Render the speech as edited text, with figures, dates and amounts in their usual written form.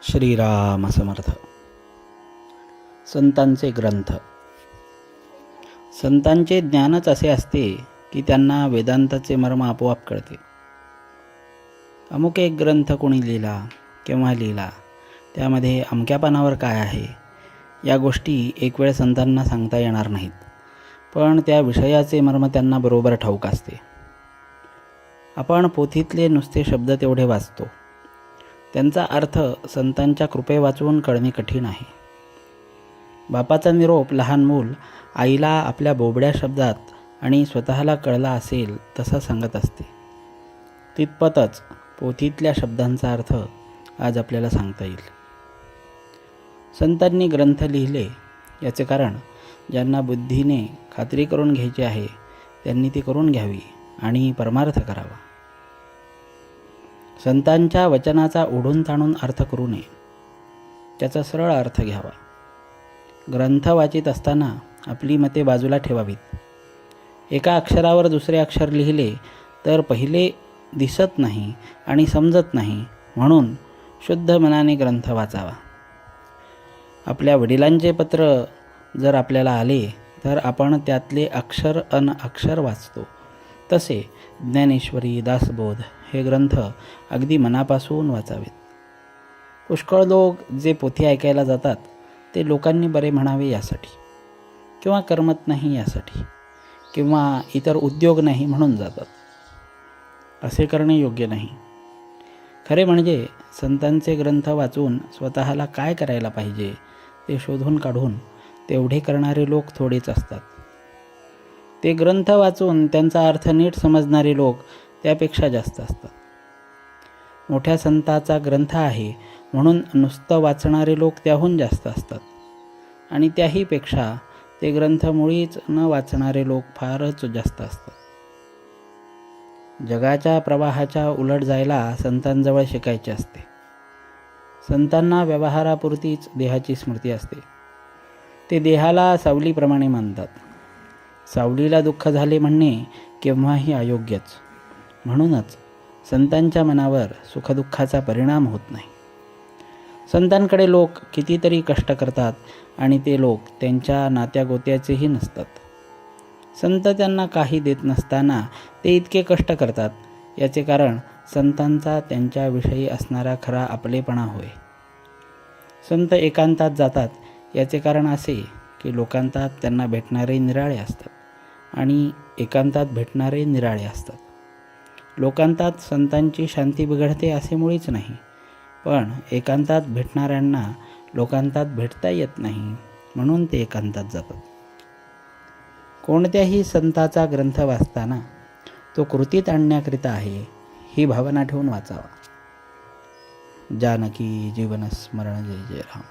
श्रीराम समर्थ. संतांचे ग्रंथ. संतांचे ज्ञानच असे असते की त्यांना वेदांताचे मर्म आपोआप कळते. अमुक एक ग्रंथ कोणी लिहिला, केव्हा लिहिला, त्यामध्ये अमक्या पानावर काय आहे, या गोष्टी एक वेळ संतांना सांगता येणार नाहीत, पण त्या विषयाचे मर्म त्यांना बरोबर ठाऊक असते. आपण पोथीतले नुसते शब्द तेवढे वाचतो, त्यांचा अर्थ संतांच्या कृपे वाचून कळणे कठीण आहे. बापाचा निरोप लहान मूल आईला आपल्या बोबड्या शब्दात आणि स्वतःला कळला असेल तसा सांगत असते. तितपतच पोथीतल्या शब्दांचा अर्थ आज आपल्याला सांगता येईल. संतांनी ग्रंथ लिहिले याचे कारण ज्यांना बुद्धीने खात्री करून घ्यायची आहे त्यांनी ती करून घ्यावी आणि परमार्थ करावा. संतांच्या वचनाचा ओढून ताणून अर्थ करू नये, त्याचा सरळ अर्थ घ्यावा. ग्रंथ वाचित असताना आपली मते बाजूला ठेवावीत. एका अक्षरावर दुसरे अक्षर लिहिले तर पहिले दिसत नाही आणि समजत नाही, म्हणून शुद्ध मनाने ग्रंथ वाचावा. आपल्या वडिलांचे पत्र जर आपल्याला आले तर आपण त्यातले अक्षर अक्षर वाचतो. तसे ज्ञानेश्वरी, दासबोध हे ग्रंथ अगदी मनापासून वाचावेत. पुष्कळ लोक जे पोथी ऐकायला जातात ते लोकांनी बरे म्हणावे यासाठी, किंवा करमत नाही यासाठी, किंवा इतर उद्योग नाही म्हणून जातात. असे करणे योग्य नाही. खरे म्हणजे संतांचे ग्रंथ वाचून स्वतःला काय करायला पाहिजे ते शोधून काढून तेवढे करणारे लोक थोडेच असतात. ते ग्रंथ वाचून त्यांचा अर्थ नीट समजणारे लोक त्यापेक्षा जास्त असतात. मोठ्या संताचा ग्रंथ आहे म्हणून नुसतं वाचणारे लोक त्याहून जास्त असतात, आणि त्याहीपेक्षा ते ग्रंथ मुळीच न वाचणारे लोक फारच जास्त असतात. जगाच्या प्रवाहाच्या उलट जायला संतांजवळ शिकायचे असते. संतांना व्यवहारापुरतीच देहाची स्मृती असते. ते देहाला सावलीप्रमाणे मानतात. सावलीला दुःख झाले म्हणणे केव्हाही अयोग्यच. म्हणूनच संतांच्या मनावर सुखदुःखाचा परिणाम होत नाही. संतांकडे लोक कितीतरी कष्ट करतात आणि ते लोक त्यांच्या नात्यागोत्याचेही नसतात. संत त्यांना काही देत नसताना ते इतके कष्ट करतात, याचे कारण संतांचा त्यांच्याविषयी असणारा खरा आपलेपणा होय. संत एकांतात जातात याचे कारण असे की लोकांतात त्यांना भेटणारे निराळे असतात आणि एकांतात भेटणारे निराळे असतात. लोकांतात संतांची शांती बिघडते असे मुळीच नाही, पण एकांतात भेटणाऱ्यांना लोकांतात भेटता येत नाही, म्हणून ते एकांतात जातात. कोणत्याही संताचा ग्रंथ वाचताना तो कृतीत आणण्याकरिता आहे ही भावना ठेवून वाचावा. जानकी जीवन स्मरण. जय जय राम.